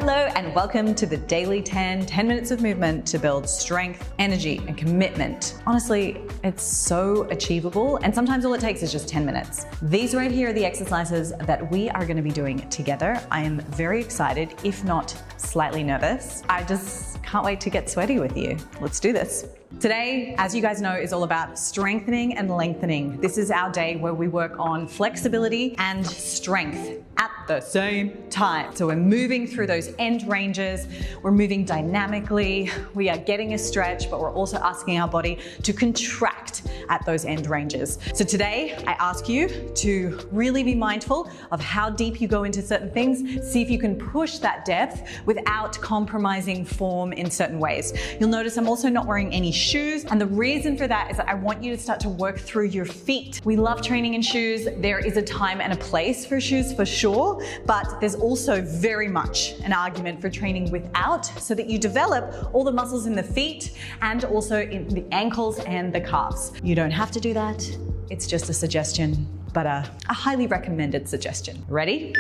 Hello and welcome to the Daily 10 minutes of movement to build strength, energy, and commitment. Honestly, it's so achievable, and sometimes all it takes is just 10 minutes. These right here are the exercises that we are going to be doing together. I am very excited, if not slightly nervous. I just can't wait to get sweaty with you. Let's do this. Today, as you guys know, is all about strengthening and lengthening. This is our day where we work on flexibility and strength at the same time. So we're moving through those end ranges, we're moving dynamically, we are getting a stretch, but we're also asking our body to contract at those end ranges. So today, I ask you to really be mindful of how deep you go into certain things. See if you can push that depth without compromising form in certain ways. You'll notice I'm also not wearing any shoes, and the reason for that is that I want you to start to work through your feet. We love training in shoes. There is a time and a place for shoes for sure, but there's also very much an argument for training without, so that you develop all the muscles in the feet and also in the ankles and the calves. You don't have to do that. It's just a suggestion, but a highly recommended suggestion. Ready?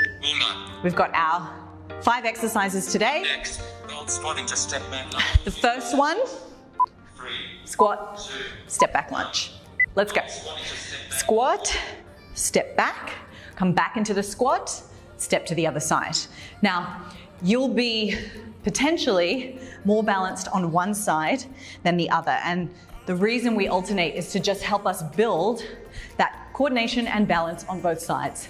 We've got our 5 exercises today. The first one, squat, step back lunge. Let's go. Squat, step back, come back into the squat, step to the other side. Now, you'll be potentially more balanced on one side than the other. And the reason we alternate is to just help us build that coordination and balance on both sides.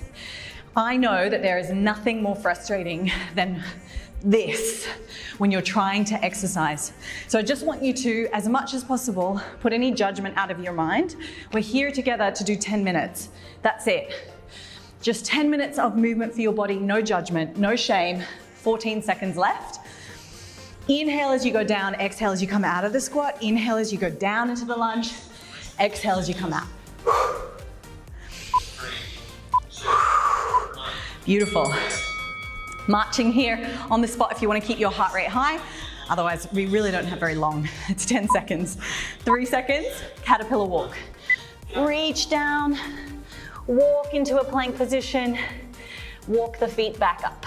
I know that there is nothing more frustrating than this when you're trying to exercise. So I just want you to, as much as possible, put any judgment out of your mind. We're here together to do 10 minutes. That's it. Just 10 minutes of movement for your body, no judgment, no shame. 14 seconds left. Inhale as you go down, exhale as you come out of the squat. Inhale as you go down into the lunge. Exhale as you come out. Beautiful. Marching here on the spot if you want to keep your heart rate high. Otherwise, we really don't have very long. It's 10 seconds. 3 seconds, caterpillar walk. Reach down, walk into a plank position, walk the feet back up.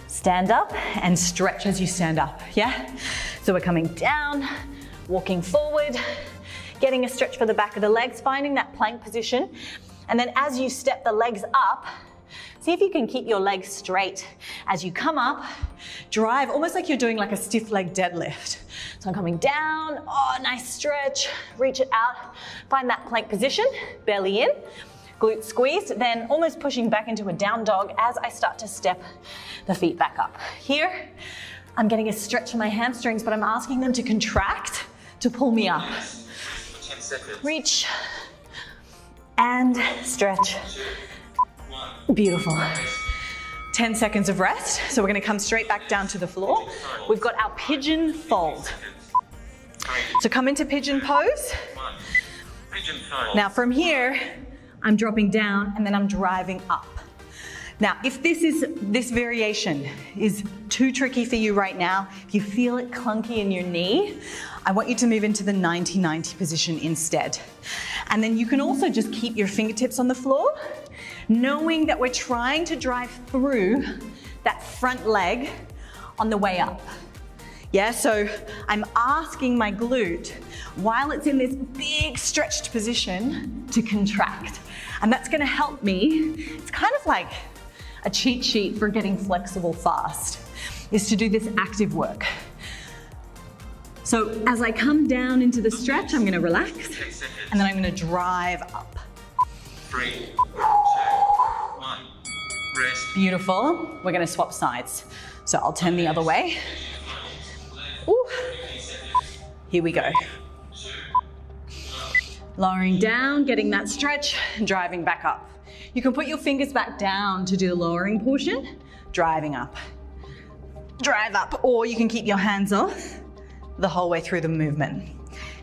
Stand up and stretch as you stand up, yeah? So we're coming down, walking forward, getting a stretch for the back of the legs, finding that plank position. And then as you step the legs up, see if you can keep your legs straight. As you come up, drive, almost like you're doing like a stiff leg deadlift. So I'm coming down, oh, nice stretch, reach it out, find that plank position, belly in, glutes squeezed, then almost pushing back into a down dog as I start to step the feet back up. Here, I'm getting a stretch in my hamstrings, but I'm asking them to contract to pull me up. Reach and stretch. Beautiful. 10 seconds of rest. So we're going to come straight back down to the floor. We've got our pigeon fold. So come into pigeon pose. Now from here, I'm dropping down and then I'm driving up. Now, if this variation is too tricky for you right now, if you feel it clunky in your knee, I want you to move into the 90-90 position instead. And then you can also just keep your fingertips on the floor, knowing that we're trying to drive through that front leg on the way up. Yeah, so I'm asking my glute, while it's in this big stretched position, to contract. And that's gonna help me. It's kind of like a cheat sheet for getting flexible fast, is to do this active work. So as I come down into the stretch, I'm gonna relax, and then I'm gonna drive up. 3, 2, 1, rest. Beautiful. We're gonna swap sides. So I'll turn the other way. Ooh. Here we go. Lowering down, getting that stretch, and driving back up. You can put your fingers back down to do the lowering portion, driving up. Drive up, or you can keep your hands off the whole way through the movement.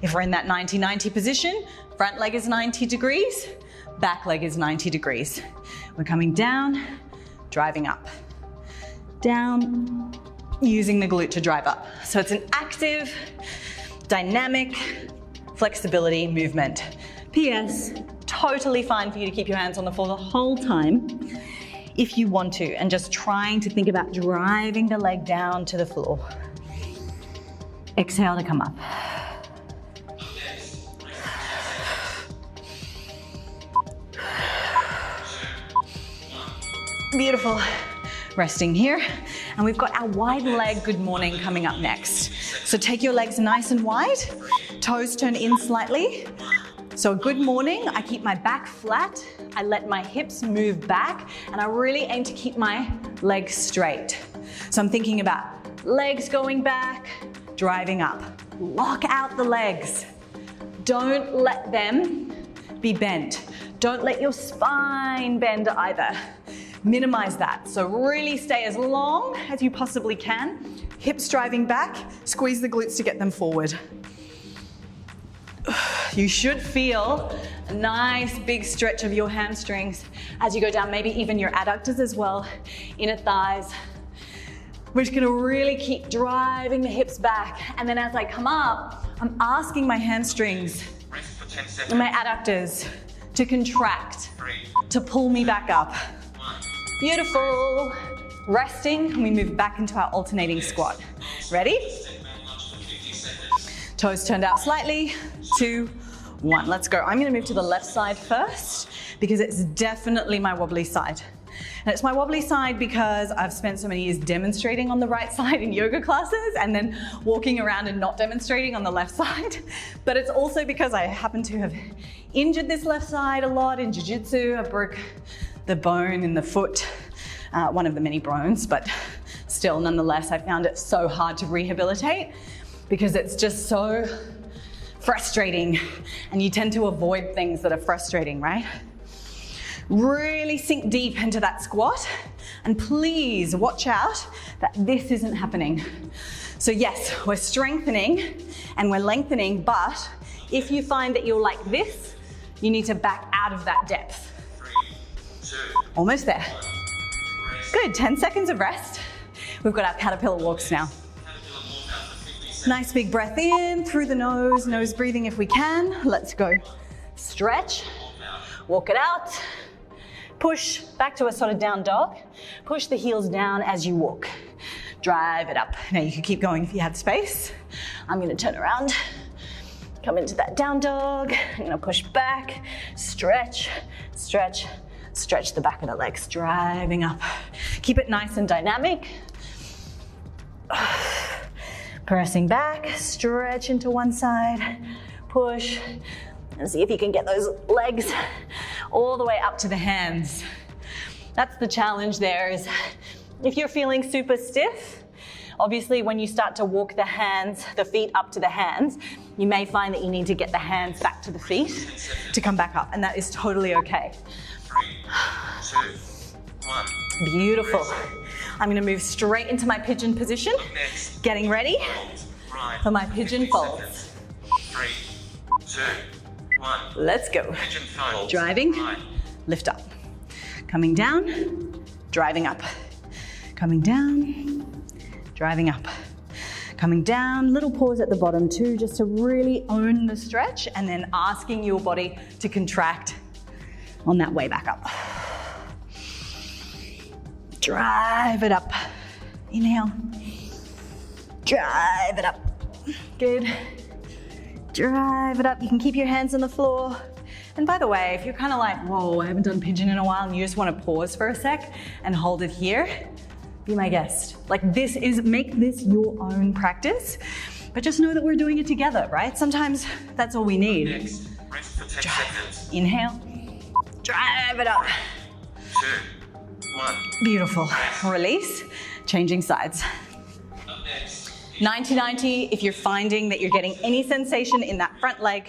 If we're in that 90-90 position, front leg is 90 degrees, back leg is 90 degrees. We're coming down, driving up. Down, using the glute to drive up. So it's an active, dynamic flexibility movement. P.S. Totally fine for you to keep your hands on the floor the whole time. if you want to, and just trying to think about driving the leg down to the floor. Exhale to come up. Beautiful. Resting here. And we've got our wide leg good morning coming up next. So take your legs nice and wide, toes turn in slightly. So a good morning, I keep my back flat, I let my hips move back, and I really aim to keep my legs straight. So I'm thinking about legs going back, driving up. Lock out the legs. Don't let them be bent. Don't let your spine bend either. Minimize that. So really stay as long as you possibly can. Hips driving back, squeeze the glutes to get them forward. You should feel a nice big stretch of your hamstrings as you go down, maybe even your adductors as well, inner thighs. We're just gonna really keep driving the hips back. And then as I come up, I'm asking my hamstrings and my adductors to contract, to pull me back up. Beautiful. Resting, and we move back into our alternating squat. Ready? Toes turned out slightly. 2, 1. Let's go. I'm going to move to the left side first because it's definitely my wobbly side. And it's my wobbly side because I've spent so many years demonstrating on the right side in yoga classes and then walking around and not demonstrating on the left side. But it's also because I happen to have injured this left side a lot in jiu-jitsu. I broke the bone in the foot, one of the many bones, but still, nonetheless, I found it so hard to rehabilitate because it's just so frustrating and you tend to avoid things that are frustrating, right? Really sink deep into that squat and please watch out that this isn't happening. So yes, we're strengthening and we're lengthening, but if you find that you're like this, you need to back out of that depth. 3, 2, Almost there. 1. Good, 10 seconds of rest. We've got our caterpillar walks now. Nice big breath in through the nose, nose breathing if we can. Let's go. Stretch, walk it out. Push back to a sort of down dog. Push the heels down as you walk. Drive it up. Now you can keep going if you have space. I'm gonna turn around, come into that down dog. I'm gonna push back, stretch, stretch, stretch the back of the legs, driving up. Keep it nice and dynamic. Pressing back, stretch into one side, push, and see if you can get those legs all the way up to the hands. That's the challenge there is if you're feeling super stiff, obviously when you start to walk the hands, the feet up to the hands, you may find that you need to get the hands back to the feet to come back up, and that is totally okay. 3, 2, 1. Beautiful. I'm gonna move straight into my pigeon position. Next. Getting ready Right. for my pigeon folds. 3, 2, 1. Let's go. Pigeon folds. Driving, Right. lift up. Coming down, driving up. Coming down, driving up. Coming down, little pause at the bottom too, just to really own the stretch and then asking your body to contract on that way back up. Drive it up. Inhale. Drive it up. Good. Drive it up. You can keep your hands on the floor. And by the way, if you're kind of like, whoa, I haven't done pigeon in a while, and you just want to pause for a sec and hold it here, be my guest. Like make this your own practice, but just know that we're doing it together, right? Sometimes that's all we need. Next. Rest for 10 seconds. Inhale. Drive it up. 2, 1. Beautiful. Release. Changing sides. Up next. 90-90 if you're finding that you're getting any sensation in that front leg,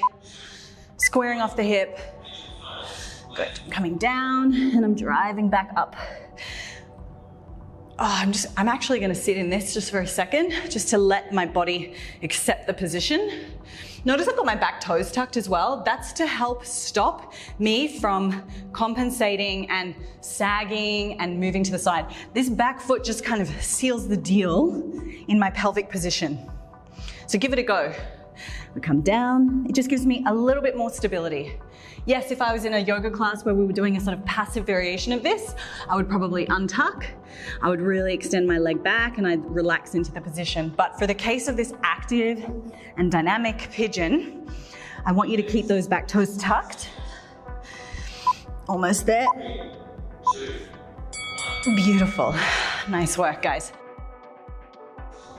squaring off the hip. Good. Coming down and I'm driving back up. Oh, I'm actually going to sit in this just for a second, just to let my body accept the position. Notice I've got my back toes tucked as well. That's to help stop me from compensating and sagging and moving to the side. This back foot just kind of seals the deal in my pelvic position. So give it a go. We come down. It just gives me a little bit more stability. Yes, if I was in a yoga class where we were doing a sort of passive variation of this, I would probably untuck. I would really extend my leg back and I'd relax into the position. But for the case of this active and dynamic pigeon, I want you to keep those back toes tucked. Almost there. 2, 1. Beautiful. Nice work, guys.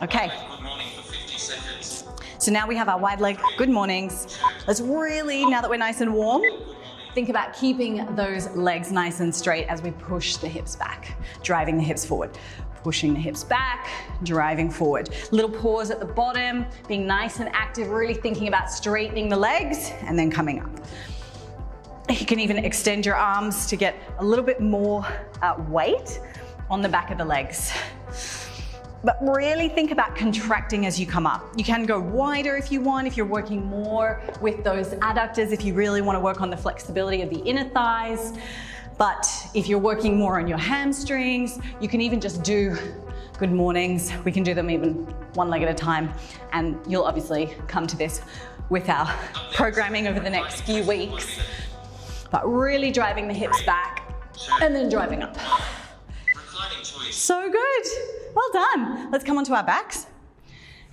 Okay. Good morning for 50 seconds. So now we have our wide leg good mornings. Let's really, now that we're nice and warm, think about keeping those legs nice and straight as we push the hips back, driving the hips forward. Pushing the hips back, driving forward. Little pause at the bottom, being nice and active, really thinking about straightening the legs and then coming up. You can even extend your arms to get a little bit more weight on the back of the legs. But really think about contracting as you come up. You can go wider if you want, if you're working more with those adductors, if you really want to work on the flexibility of the inner thighs. But if you're working more on your hamstrings, you can even just do good mornings. We can do them even one leg at a time. And you'll obviously come to this with our programming over the next few weeks. But really driving the hips back and then driving up. Reclining choice. So good. Well done. Let's come onto our backs.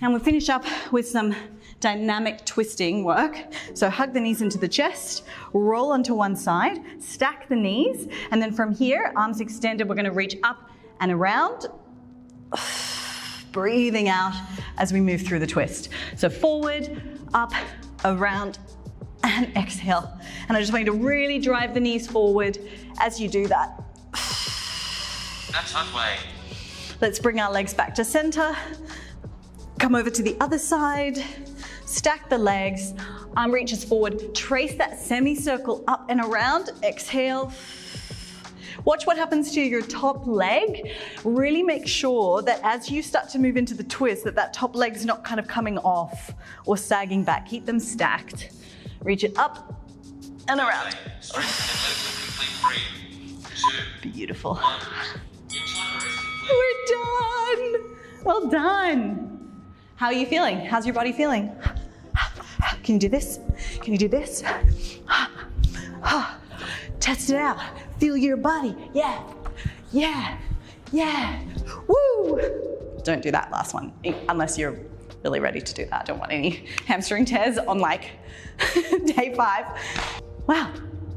And we'll finish up with some dynamic twisting work. So hug the knees into the chest, roll onto one side, stack the knees, and then from here, arms extended, we're going to reach up and around. Breathing out as we move through the twist. So forward, up, around, and exhale. And I just want you to really drive the knees forward as you do that. That's that way. Let's bring our legs back to center. Come over to the other side. Stack the legs. Arm reaches forward. Trace that semicircle up and around. Exhale. Watch what happens to your top leg. Really make sure that as you start to move into the twist, that top leg's not kind of coming off or sagging back. Keep them stacked. Reach it up and around. Strengthen and legs are completely free. 2, Beautiful. 1. Your timer is complete. We're done. Well done. How are you feeling? How's your body feeling? Can you do this? Can you do this? Test it out. Feel your body. Yeah. Yeah. Yeah. Woo. Don't do that last one unless you're really ready to do that. I don't want any hamstring tears on like day 5. Wow.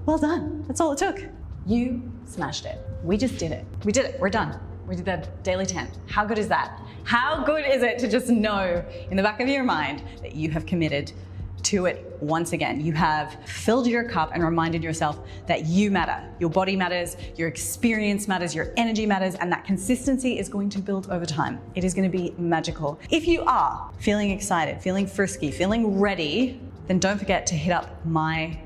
Well done. That's all it took. You smashed it. We just did it. We did it. We're done. We did that daily 10. How good is that? How good is it to just know in the back of your mind that you have committed to it once again? You have filled your cup and reminded yourself that you matter. Your body matters, your experience matters, your energy matters, and that consistency is going to build over time. It is going to be magical. If you are feeling excited, feeling frisky, feeling ready, then don't forget to hit up my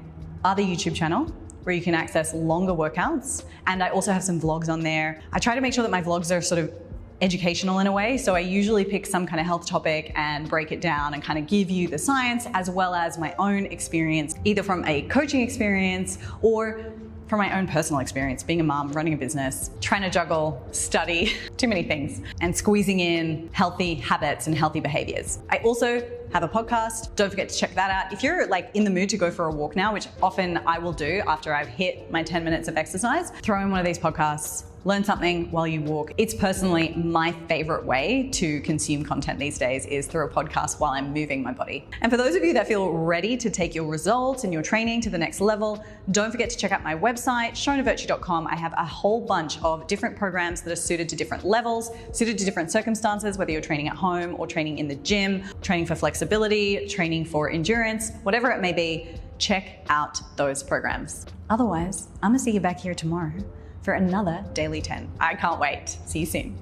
other YouTube channel, where you can access longer workouts. And I also have some vlogs on there. I try to make sure that my vlogs are sort of educational in a way. So I usually pick some kind of health topic and break it down and kind of give you the science as well as my own experience, either from a coaching experience or from my own personal experience, being a mom, running a business, trying to juggle, study, too many things, and squeezing in healthy habits and healthy behaviors. I also have a podcast. Don't forget to check that out. If you're like in the mood to go for a walk now, which often I will do after I've hit my 10 minutes of exercise, throw in one of these podcasts, learn something while you walk. It's personally my favorite way to consume content these days is through a podcast while I'm moving my body. And for those of you that feel ready to take your results and your training to the next level, don't forget to check out my website, shonavertue.com. I have a whole bunch of different programs that are suited to different levels, suited to different circumstances, whether you're training at home or training in the gym, training for flexibility, training for endurance, whatever it may be, check out those programs. Otherwise, I'm gonna see you back here tomorrow for another Daily 10. I can't wait. See you soon.